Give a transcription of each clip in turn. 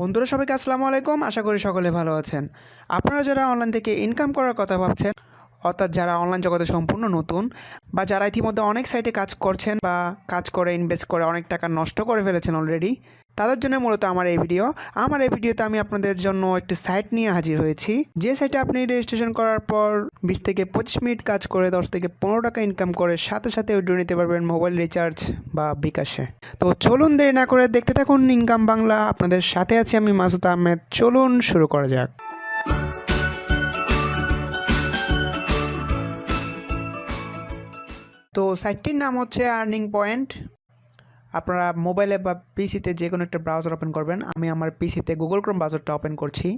বন্ধুরা সবাইকে আসসালামু আলাইকুম। আশা করি সকলে ভালো আছেন। আপনারা যারা অনলাইন থেকে ইনকাম করার কথা ভাবছেন, অর্থাৎ যারা অনলাইন জগতে সম্পূর্ণ নতুন বা যারা ইতিমধ্যে অনেক সাইটে কাজ করছেন বা কাজ করে ইনভেস্ট করে অনেক টাকা নষ্ট করে ফেলেছেন অলরেডি, তাদের জন্য মূলত আমার এই ভিডিও। আমার এই ভিডিওতে আমি আপনাদের জন্য একটি সাইট নিয়ে হাজির হয়েছি, যে সাইটে আপনি রেজিস্ট্রেশন করার পর 20 থেকে 25 মিনিট কাজ করে 10 থেকে 15 টাকা ইনকাম করে সাথে সাথে উইথড্র নিতে পারবেন মোবাইল রিচার্জ বা বিকাশে। তো চলুন দেরি না করে দেখতে থাকুন ইনকাম বাংলা। আপনাদের সাথে আছি আমি মাসুদ আহমেদ। চলুন শুরু করা যাক। তো সাইটটির নাম হচ্ছে আর্নিং পয়েন্ট। আপনারা মোবাইলে বা পিসিতে যে কোনো একটা ব্রাউজার ওপেন করবেন। আমি আমার পিসিতে গুগল ক্রোম ব্রাউজারটা ওপেন করছি।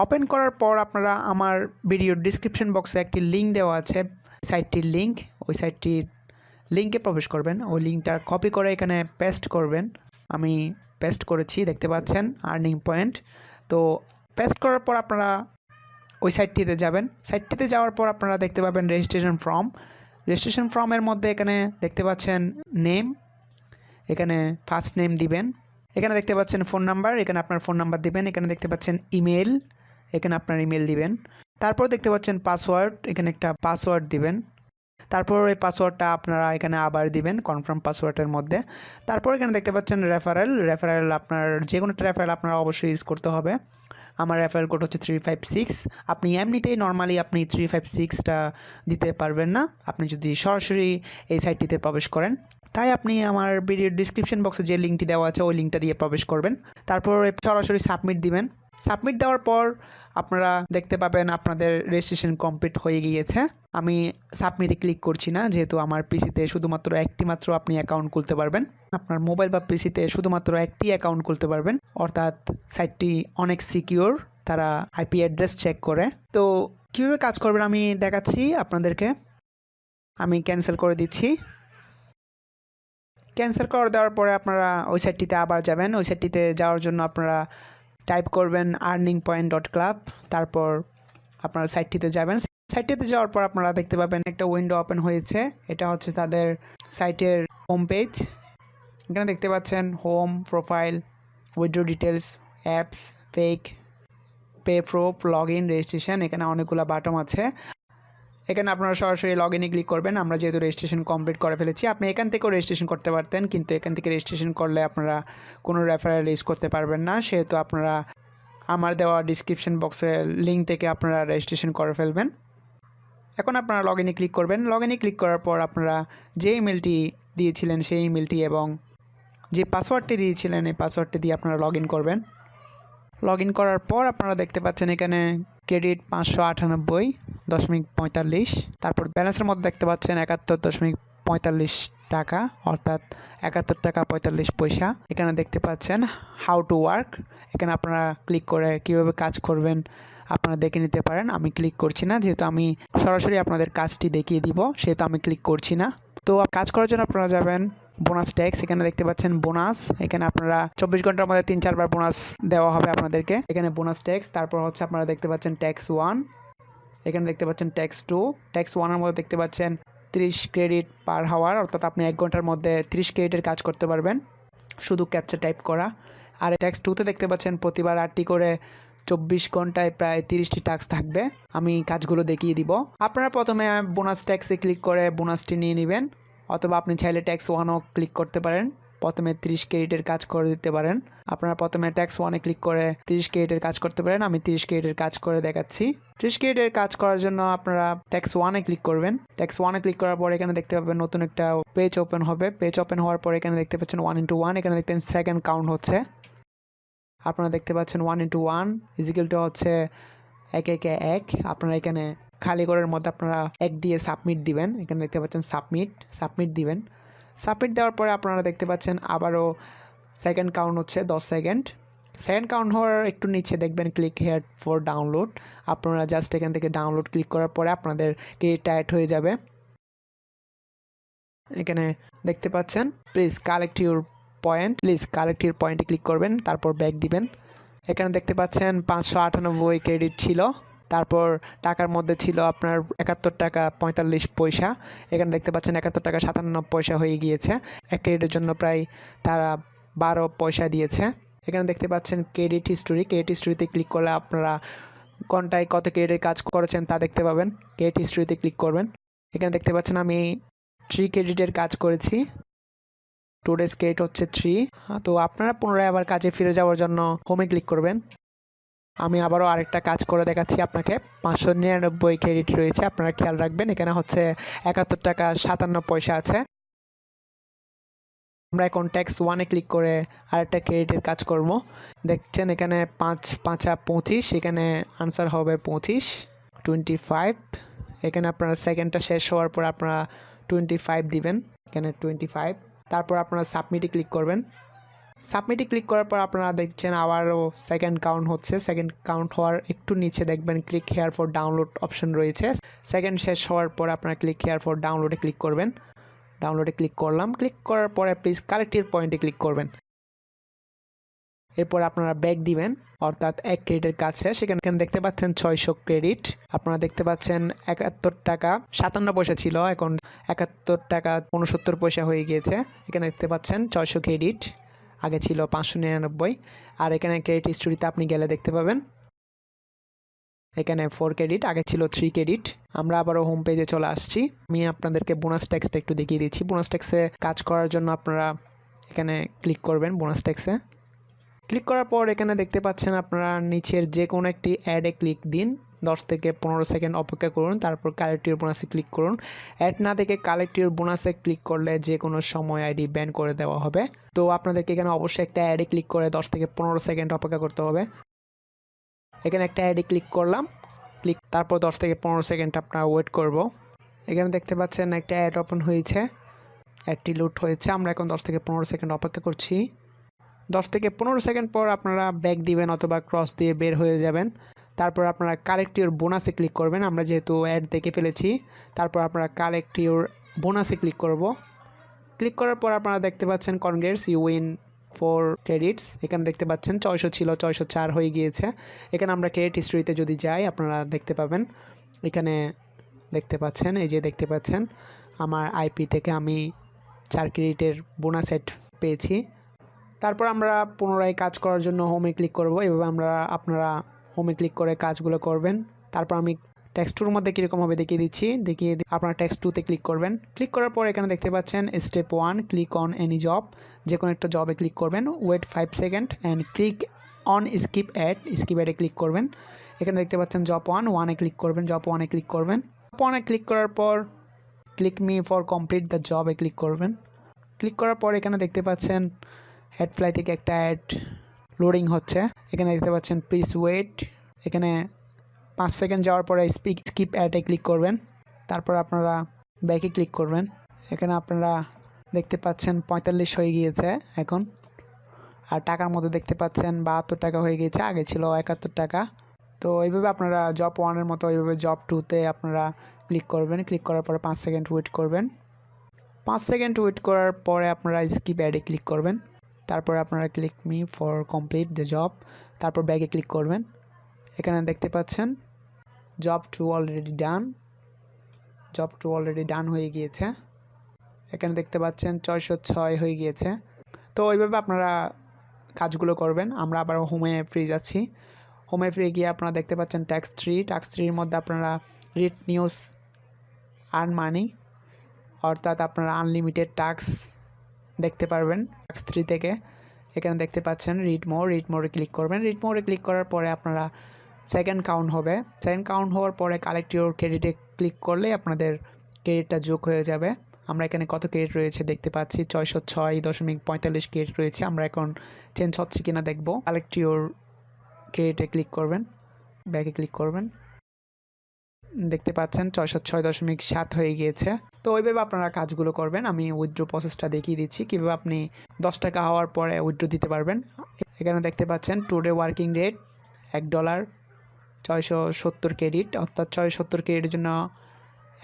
ওপেন করার পর আপনারা আমার ভিডিওর ডিসক্রিপশন বক্সে একটি লিঙ্ক দেওয়া আছে, সাইটটির লিঙ্ক। ওই সাইটটির লিঙ্কে প্রবেশ করবেন। ওই লিঙ্কটা কপি করে এখানে পেস্ট করবেন। আমি পেস্ট করেছি, দেখতে পাচ্ছেন আর্নিং পয়েন্ট। তো পেস্ট করার পর আপনারা ওই সাইটটিতে যাবেন। সাইটটিতে যাওয়ার পর আপনারা দেখতে পাবেন রেজিস্ট্রেশন ফর্ম। রেজিস্ট্রেশন ফর্মের মধ্যে এখানে দেখতে পাচ্ছেন নেম, এখানে ফার্স্ট নেম দিবেন। এখানে দেখতে পাচ্ছেন ফোন নাম্বার, এখানে আপনার ফোন নাম্বার দিবেন। এখানে দেখতে পাচ্ছেন ইমেল, এখানে আপনার ইমেল দিবেন। তারপর দেখতে পাচ্ছেন পাসওয়ার্ড, এখানে একটা পাসওয়ার্ড দিবেন। তারপর এই পাসওয়ার্ডটা আপনারা এখানে আবার দিবেন কনফার্ম পাসওয়ার্ডের মধ্যে। তারপর এখানে দেখতে পাচ্ছেন রেফারেল আপনার যে কোনো একটা রেফারেল আপনারা অবশ্যই ইউজ করতে হবে। আমার রেফারেল কোড হচ্ছে 356। আপনি এমনিতেই নর্মালি আপনি 356টা দিতে পারবেন না, আপনি যদি সরাসরি এই সাইটটিতে প্রবেশ করেন। তাই আপনি আমার ভিডিওর ডিসক্রিপশন বক্সে যে লিঙ্কটি দেওয়া আছে ওই লিঙ্কটা দিয়ে প্রবেশ করবেন। তারপর সরাসরি সাবমিট দিবেন। সাবমিট দেওয়ার পর আপনারা দেখতে পাবেন আপনাদের রেজিস্ট্রেশন কমপ্লিট হয়ে গিয়েছে। আমি সাবমিটে ক্লিক করছি না, যেহেতু আমার পিসিতে শুধুমাত্র একটি মাত্র আপনি অ্যাকাউন্ট খুলতে পারবেন। আপনার মোবাইল বা পিসিতে শুধুমাত্র একটি অ্যাকাউন্ট খুলতে পারবেন, অর্থাৎ সাইটটি অনেক সিকিউর, তারা আইপি অ্যাড্রেস চেক করে। তো কীভাবে কাজ করবেন আমি দেখাচ্ছি আপনাদেরকে। আমি ক্যান্সেল করে দিচ্ছি। ক্যান্সেল করে দেওয়ার পরে আপনারা ওই সাইটটিতে আবার যাবেন। ওই সাইটটিতে যাওয়ার জন্য আপনারা টাইপ করবেন earningpoint.club। তারপর আপনারা সাইটটিতে যাবেন। সাইটটিতে যাওয়ার পর আপনারা দেখতে পাবেন একটা উইন্ডো ওপেন হয়েছে। এটা হচ্ছে তাদের সাইটের হোম পেজ। এখানে দেখতে পাচ্ছেন home, profile, withdraw details, apps, পেক, pay proof, log in, registration. এখানে অনেকগুলো বাটন আছে। এখানে আপনারা সরাসরি লগ ইনে ক্লিক করবেন। আমরা যেহেতু রেজিস্ট্রেশন কমপ্লিট করে ফেলেছি, আপনি এখান থেকেও রেজিস্ট্রেশন করতে পারতেন, কিন্তু এখান থেকে রেজিস্ট্রেশন করলে আপনারা কোনো রেফারেল ইউজ করতে পারবেন না। সেহেতু আপনারা আমার দেওয়া ডিসক্রিপশন বক্সে লিঙ্ক থেকে আপনারা রেজিস্ট্রেশন করে ফেলবেন। এখন আপনারা লগ ইনে ক্লিক করবেন। লগ ইনে ক্লিক করার পর আপনারা যে ইমেলটি দিয়েছিলেন সেই ইমেলটি এবং যে পাসওয়ার্ডটি দিয়েছিলেন এই পাসওয়ার্ডটি দিয়ে আপনারা লগ ইন করবেন। লগ ইন করার পর আপনারা দেখতে পাচ্ছেন এখানে ক্রেডিট 598.45। তারপর ব্যালেন্সের মধ্যে দেখতে পাচ্ছেন 71.45 টাকা, অর্থাৎ 71 টাকা 45 পয়সা। এখানে দেখতে পাচ্ছেন হাউ টু ওয়ার্ক। এখানে আপনারা ক্লিক করে কীভাবে কাজ করবেন আপনারা দেখে নিতে পারেন। আমি ক্লিক করছি না, যেহেতু আমি সরাসরি আপনাদের কাজটি দেখিয়ে দিব, সেহেতু আমি ক্লিক করছি না। তো কাজ করার জন্য আপনারা যাবেন বোনাস ট্যাক্স। এখানে দেখতে পাচ্ছেন বোনাস। এখানে আপনারা 24 ঘন্টার মধ্যে 3-4 বার বোনাস দেওয়া হবে আপনাদেরকে। এখানে বোনাস ট্যাক্স। তারপর হচ্ছে আপনারা দেখতে পাচ্ছেন ট্যাক্স 1। এখানে দেখতে পাচ্ছেন ট্যাক্স 2। ট্যাক্স 1 এর মধ্যে দেখতে পাচ্ছেন 30 ক্রেডিট পার হাওয়ার, অর্থাৎ আপনি 1 ঘন্টার মধ্যে 30 ক্রেডিটের কাজ করতে পারবেন শুধু ক্যাপচা টাইপ করা। আর ট্যাক্স 2তে দেখতে পাচ্ছেন প্রতিবার 8টি করে 24 ঘন্টায় প্রায় 30টি টাস্ক থাকবে। আমি কাজগুলো দেখিয়ে দিব। আপনারা প্রথমে বোনাস ট্যাক্সে ক্লিক করে বোনাসটি নিয়ে নেবেন, অথবা আপনি চাইলে ট্যাক্স 1ও ক্লিক করতে পারেন। প্রথমে 30 ক্রেডিটের কাজ করে দিতে পারেন। আপনারা প্রথমে ট্যাক্স 1-এ ক্লিক করে 30 ক্রেডিটের কাজ করতে পারেন। আমি 30 ক্রেডিটের কাজ করে দেখাচ্ছি। 30 ক্রেডিটের কাজ করার জন্য আপনারা ট্যাক্স 1-এ ক্লিক করবেন। ট্যাক্স 1-এ ক্লিক করার পর এখানে দেখতে পাবেন নতুন একটা পেজ ওপেন হবে। পেজ ওপেন হওয়ার পর এখানে দেখতে পাচ্ছেন 1:1। এখানে দেখতেন সেকেন্ড কাউন্ট হচ্ছে। আপনারা দেখতে পাচ্ছেন 1:1 ইজিক্যাল হচ্ছে 1 আপনারা এখানে খালি ঘরের মধ্যে আপনারা 1 দিয়ে সাবমিট দিবেন। এখানে দেখতে পাচ্ছেন সাবমিট দিবেন। সাবমিট দেওয়ার পরে আপনারা দেখতে পাচ্ছেন আবারও সেকেন্ড কাউন্ট হচ্ছে 10 সেকেন্ড। সেকেন্ড কাউন্ট হওয়ার একটু নিচে দেখবেন ক্লিক হেয়ার ফর ডাউনলোড। আপনারা জাস্ট এখান থেকে ডাউনলোড ক্লিক করার পরে আপনাদের ক্রেডিটটা অ্যাড হয়ে যাবে। এখানে দেখতে পাচ্ছেন প্লিজ কালেক্ট ইউর পয়েন্টে ক্লিক করবেন, তারপর ব্যাক দিবেন। এখানে দেখতে পাচ্ছেন 598 ক্রেডিট ছিল। তারপর টাকার মধ্যে ছিল আপনার 71 টাকা 45 পয়সা। এখানে দেখতে পাচ্ছেন 71 টাকা 57 পয়সা হয়ে গিয়েছে। এক ক্রেডিটের জন্য প্রায় তারা 12 পয়সা দিয়েছে। এখানে দেখতে পাচ্ছেন ক্রেডিট হিস্টোরিতে ক্লিক করলে আপনারা কোনটায় কত ক্রেডিটের কাজ করেছেন তা দেখতে পাবেন। ক্রেডিট হিস্টোরিতে ক্লিক করবেন। এখানে দেখতে পাচ্ছেন আমি 3 ক্রেডিটের কাজ করেছি। টুডেস ক্রেডিট হচ্ছে 3। তো আপনারা পুনরায় আবার কাজে ফিরে যাওয়ার জন্য হোমে ক্লিক করবেন। আমি আবারও আরেকটা কাজ করে দেখাচ্ছি আপনাকে। 599 ক্রেডিট রয়েছে, আপনারা খেয়াল রাখবেন। এখানে হচ্ছে 71 টাকা 57 পয়সা আছে। আমরা এখন ট্যাক্স 1-এ ক্লিক করে আরেকটা ক্রেডিটের কাজ করব। দেখছেন এখানে 5 5 25, এখানে আনসার হবে 25। এখানে আপনারা সেকেন্ডটা শেষ হওয়ার পর আপনারা 25 দিবেন, এখানে 25। তারপর আপনারা সাবমিটে ক্লিক করবেন। সাবমিটে ক্লিক করার পর আপনারা দেখছেন আবারও সেকেন্ড কাউন্ট হচ্ছে। সেকেন্ড কাউন্ট হওয়ার একটু নিচে দেখবেন click here for download option রয়েছে। সেকেন্ড শেষ হওয়ার পর আপনারা ক্লিক হেয়ার ফর ডাউনলোডে ক্লিক করবেন। ডাউনলোডে ক্লিক করলাম। ক্লিক করার পরে প্লিজ কালেক্টেড পয়েন্টে ক্লিক করবেন। এরপর আপনারা ব্যাক দিবেন, অর্থাৎ 1 ক্রেডিটের কাজ শেষ। সেখানে দেখতে পাচ্ছেন 600 ক্রেডিট। আপনারা দেখতে পাচ্ছেন 71 টাকা 57 পয়সা ছিল, এখন 71 টাকা 69 পয়সা হয়ে গিয়েছে। এখানে দেখতে পাচ্ছেন 600 ক্রেডিট, আগে ছিল 599। আর এখানে ক্রেডিট হিস্টোরিতে আপনি গেলে দেখতে পাবেন এখানে 4 ক্রেডিট, আগে ছিল 3 ক্রেডিট। আমরা আবারও হোম পেজে চলে আসছি। আমি আপনাদেরকে বোনাস ট্যাক্সটা একটু দেখিয়ে দিচ্ছি। বোনাস ট্যাক্সে কাজ করার জন্য আপনারা এখানে ক্লিক করবেন। বোনাস ট্যাক্সে ক্লিক করার পর এখানে দেখতে পাচ্ছেন আপনারা নিচের যে কোনো একটি অ্যাডে ক্লিক দিন। 10 থেকে 15 সেকেন্ড অপেক্ষা করুন, তারপর কালেক্ট ইউর বোনাসে ক্লিক করুন। অ্যাড না থেকে কালেক্ট ইউর বোনাসে ক্লিক করলে যে কোনো সময় আইডি ব্যান করে দেওয়া হবে। তো আপনাদেরকে এখানে অবশ্যই একটা অ্যাডে ক্লিক করে 10 থেকে 15 সেকেন্ড অপেক্ষা করতে হবে। এখানে একটা অ্যাডে ক্লিক করলাম, তারপর 10 থেকে 15 সেকেন্ড আপনারা ওয়েট করব। এখানে দেখতে পাচ্ছেন একটা অ্যাড ওপেন হয়েছে, অ্যাডটি লোড হয়েছে। আমরা এখন 10 থেকে 15 সেকেন্ড অপেক্ষা করছি। 10 থেকে 15 সেকেন্ড পর আপনারা ব্যাক দিবেন অথবা ক্রস দিয়ে বের হয়ে যাবেন। তারপর আপনারা কালেক্ট ইউর বোনাসে ক্লিক করবেন। আমরা যেহেতু অ্যাড দেখে ফেলেছি, তারপর আপনারা কালেক্ট ইউর বোনাসে ক্লিক করব। ক্লিক করার পর আপনারা দেখতে পাচ্ছেন কনগ্রেটস ইউ উইন 4 ক্রেডিটস। এখানে দেখতে পাচ্ছেন 600 ছিল, 604 হয়ে গিয়েছে। এখানে আমরা ক্রেডিট হিস্ট্রিতে যদি যাই আপনারা দেখতে পাবেন, এখানে দেখতে পাচ্ছেন, এই যে দেখতে পাচ্ছেন আমার আইপি থেকে আমি 4 ক্রেডিটের বোনাস সেট পেয়েছি। তারপর আমরা পুনরায় কাজ করার জন্য হোমে ক্লিক করব। এভাবে আপনারা হোমে ক্লিক করে কাজগুলো করবেন। তারপর আমি টেক্সট 2-এর মধ্যে কীরকম হবে দেখিয়ে দিচ্ছি। আপনারা টেক্সট 2-তে ক্লিক করবেন। ক্লিক করার পর এখানে দেখতে পাচ্ছেন step 1 click on any job. যে কোনো একটা জবে ক্লিক করবেন। Wait 5 second and click on skip অ্যাডে ক্লিক করবেন। এখানে দেখতে পাচ্ছেন জব 1-এ ক্লিক করবেন। জব 1-এ ক্লিক করবেন। জব 1-এ ক্লিক করার পর click me for complete the জবে ক্লিক করবেন। ক্লিক করার পর এখানে দেখতে পাচ্ছেন হেডফ্লাই থেকে একটা অ্যাড লোডিং হচ্ছে। এখানে দেখতে পাচ্ছেন প্লিজ ওয়েট। এখানে 5 সেকেন্ড যাওয়ার পরে স্কিপ অ্যাডে ক্লিক করবেন। তারপর আপনারা ব্যাকে ক্লিক করবেন। এখানে আপনারা দেখতে পাচ্ছেন 45 হয়ে গিয়েছে এখন। আর টাকার মধ্যে দেখতে পাচ্ছেন 72 টাকা হয়ে গিয়েছে, আগে ছিল 71 টাকা। তো এইভাবে আপনারা জব 1-এর মতো এইভাবে জব 2-তে আপনারা ক্লিক করবেন। ক্লিক করার পরে 5 সেকেন্ড ওয়েট করবেন। 5 সেকেন্ড ওয়েট করার পরে আপনারা স্কিপ অ্যাডে ক্লিক করবেন। তারপর আপনারা click me for complete the job, তারপর ব্যাগে ক্লিক করবেন। এখানে দেখতে পাচ্ছেন job 2 already done. Job 2 already done হয়ে গিয়েছে। এখানে দেখতে পাচ্ছেন 606 হয়ে গিয়েছে। তো ওইভাবে আপনারা কাজগুলো করবেন। আমরা আবার হোমে ফ্রি যাচ্ছি। হোমে ফ্রি গিয়ে আপনারা দেখতে পাচ্ছেন ট্যাক্স 3-এর মধ্যে আপনারা রিড নিউজ আর্ন মানি, অর্থাৎ আপনারা আনলিমিটেড টাস্ক দেখতে পারবেন ট্যাক্স 3 থেকে। এখানে দেখতে পাচ্ছেন রিড মোরে ক্লিক করবেন। রিড মোরে ক্লিক করার পরে আপনারা সেকেন্ড কাউন্ট হবে। সেকেন্ড কাউন্ট হওয়ার পরে কালেক্ট ইউর ক্রেডিটে ক্লিক করলে আপনাদের ক্রেডিটটা যোগ হয়ে যাবে। আমরা এখানে কত ক্রেডিট রয়েছে দেখতে পাচ্ছি, 606.45 ক্রেডিট রয়েছে। আমরা এখন চেঞ্জ হচ্ছে কিনা দেখব। কালেক্ট ইউর ক্রেডিটে ক্লিক করবেন, ব্যাকে ক্লিক করবেন। দেখতে পাচ্ছেন 606.7 হয়ে গিয়েছে। তো ওইভাবে আপনারা কাজগুলো করবেন। আমি উইথড্র প্রসেসটা দেখিয়ে দিচ্ছি কীভাবে আপনি 10 টাকা হওয়ার পরে উইথড্র দিতে পারবেন। এখানে দেখতে পাচ্ছেন টুডে ওয়ার্কিং রেট $1, 670 ক্রেডিট, অর্থাৎ 670 ক্রেডিটের জন্য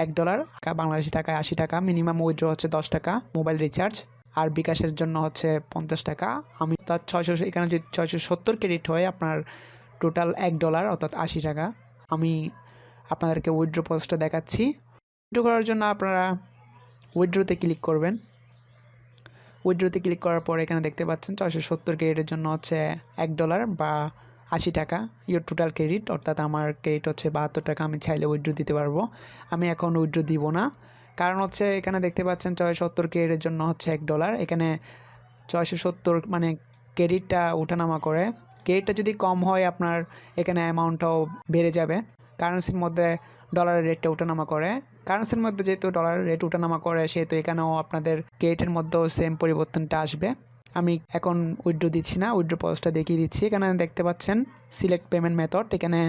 $1 বাংলাদেশি টাকায় 80 টাকা। মিনিমাম উইথড্র হচ্ছে 10 টাকা মোবাইল রিচার্জ, আর বিকাশের জন্য হচ্ছে 50 টাকা। আমি তার 600, এখানে যদি 670 ক্রেডিট হয় আপনার টোটাল $1 অর্থাৎ 80 টাকা। আমি আপনাদেরকে উইথড্র প্রসেসটা দেখাচ্ছি। উইথড্র করার জন্য আপনারা উইথড্রতে ক্লিক করবেন। উইথড্রোতে ক্লিক করার পর এখানে দেখতে পাচ্ছেন 670 ক্রেডিটের জন্য হচ্ছে $1 বা 80 টাকা ইয়োর টোটাল ক্রেডিট, অর্থাৎ আমার ক্রেডিট হচ্ছে 72 টাকা। আমি চাইলে উইথড্রো দিতে পারবো। আমি এখন উইথড্রো দিব না, কারণ হচ্ছে এখানে দেখতে পাচ্ছেন 670 ক্রেডিটের জন্য হচ্ছে $1। এখানে 670 মানে ক্রেডিটটা ওঠানামা করে। ক্রেডিটটা যদি কম হয় আপনার এখানে অ্যামাউন্টটাও বেড়ে যাবে। কারেন্সির মধ্যে ডলারের রেটটা ওঠানামা করে। কারেন্সির মধ্যে যেহেতু ডলারের রেট ওঠানামা করে, সেহেতু এখানেও আপনাদের ক্রেডিটের মধ্যেও সেম পরিবর্তনটা আসবে। আমি এখন উইথড্রো দিচ্ছি না, উইথড্রো প্রসেসটা দেখিয়ে দিচ্ছি। এখানে দেখতে পাচ্ছেন সিলেক্ট পেমেন্ট মেথড, এখানে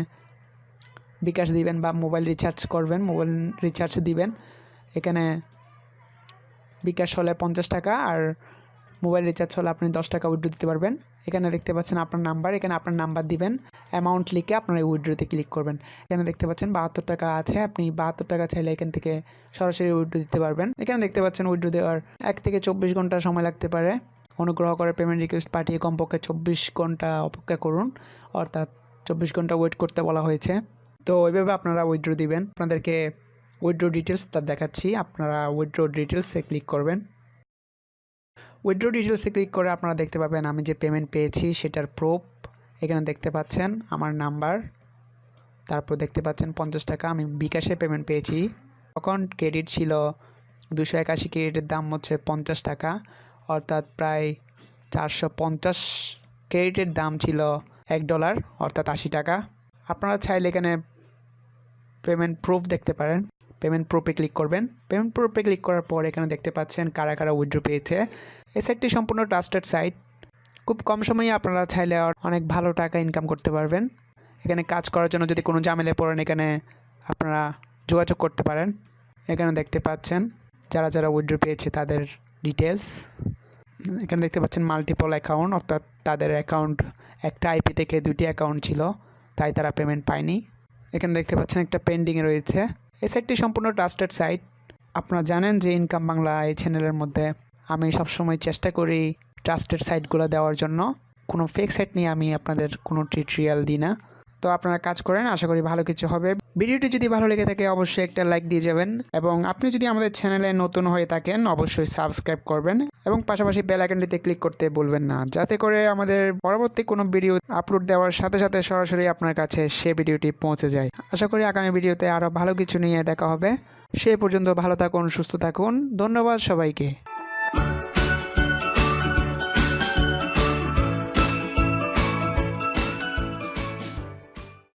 বিকাশ দিবেন বা মোবাইল রিচার্জ করবেন, মোবাইল রিচার্জ দিবেন। এখানে বিকাশ হলে 50 টাকা আর মোবাইল রিচার্জ হলে আপনি 10 টাকা উইথড্রো দিতে পারবেন। এখানে দেখতে পাচ্ছেন আপনার নাম্বার, এখানে আপনার নাম্বার দিবেন, অ্যামাউন্ট লিখে আপনার উইথড্রোতে ক্লিক করবেন। এখানে দেখতে পাচ্ছেন 72 টাকা আছে, আপনি 72 টাকা চাইলে এখান থেকে সরাসরি উইথড্রো দিতে পারবেন। এখানে দেখতে পাচ্ছেন উইথড্রো দেওয়ার 1 থেকে 24 ঘন্টা সময় লাগতে পারে। অনুগ্রহ করে পেমেন্ট রিকোয়েস্ট পাঠিয়ে কমপক্ষে 24 ঘন্টা অপেক্ষা করুন, অর্থাৎ 24 ঘন্টা ওয়েট করতে বলা হয়েছে। তো ওইভাবে আপনারা উইথড্রো দিবেন। আপনাদেরকে উইথড্রো ডিটেলস তা দেখাচ্ছি, আপনারা উইথড্রো ডিটেলসে ক্লিক করবেন। উইথড্রো ডিটেলসে ক্লিক করে আপনারা দেখতে পাবেন আমি যে পেমেন্ট পেয়েছি সেটার প্রুফ। এখানে দেখতে পাচ্ছেন আমার নাম্বার, তারপর দেখতে পাচ্ছেন 50 টাকা আমি বিকাশে পেমেন্ট পেয়েছি। তখন ক্রেডিট ছিল 281, ক্রেডিটের দাম হচ্ছে 50 টাকা, অর্থাৎ প্রায় 450। ক্রেডিটের দাম ছিল $1, অর্থাৎ 80 টাকা। আপনারা চাইলে এখানে পেমেন্ট প্রুফ দেখতে পারেন, পেমেন্ট প্রুফে ক্লিক করবেন। পেমেন্ট প্রুফে ক্লিক করার পর এখানে দেখতে পাচ্ছেন কারা কারা উইথড্রো পেয়েছে। এই সাইটটি সম্পূর্ণ ট্রাস্টেড সাইট, খুব কম সময়ে আপনারা চাইলে অনেক ভালো টাকা ইনকাম করতে পারবেন। এখানে কাজ করার জন্য যদি কোনো ঝামেলায় পড়েন এখানে আপনারা যোগাযোগ করতে পারেন। এখানে দেখতে পাচ্ছেন যারা যারা উইথড্রো পেয়েছে তাদের ডিটেলস। এখানে দেখতে পাচ্ছেন মাল্টিপল অ্যাকাউন্ট, অর্থাৎ তাদের অ্যাকাউন্ট একটা আইপি থেকে 2টি অ্যাকাউন্ট ছিল, তাই তারা পেমেন্ট পায়নি। এখানে দেখতে পাচ্ছেন একটা পেন্ডিংয়ে রয়েছে। এই সাইটটি সম্পূর্ণ ট্রাস্টেড সাইট। আপনারা জানেন যে ইনকাম বাংলা এই চ্যানেলের মধ্যে আমি সবসময় চেষ্টা করি ট্রাস্টেড সাইটগুলো দেওয়ার জন্য। কোনো ফেক সাইট নিয়ে আমি আপনাদের কোনো টিউটোরিয়াল দিই না। তো আপনারা কাজ করেন, আশা করি ভালো কিছু হবে। ভিডিওটি যদি ভালো লেগে থাকে অবশ্যই একটা লাইক দিয়ে যাবেন, এবং আপনি যদি আমাদের চ্যানেলে নতুন হয়ে থাকেন অবশ্যই সাবস্ক্রাইব করবেন, এবং পাশাপাশি বেল আইকনটিতে ক্লিক করতে ভুলবেন না, যাতে করে আমাদের পরবর্তী কোনো ভিডিও আপলোড দেওয়ার সাথে সাথে সরাসরি আপনার কাছে সে ভিডিওটি পৌঁছে যায়। আশা করি আগামী ভিডিওতে আরও ভালো কিছু নিয়ে দেখা হবে। সে পর্যন্ত ভালো থাকুন, সুস্থ থাকুন। ধন্যবাদ সবাইকে।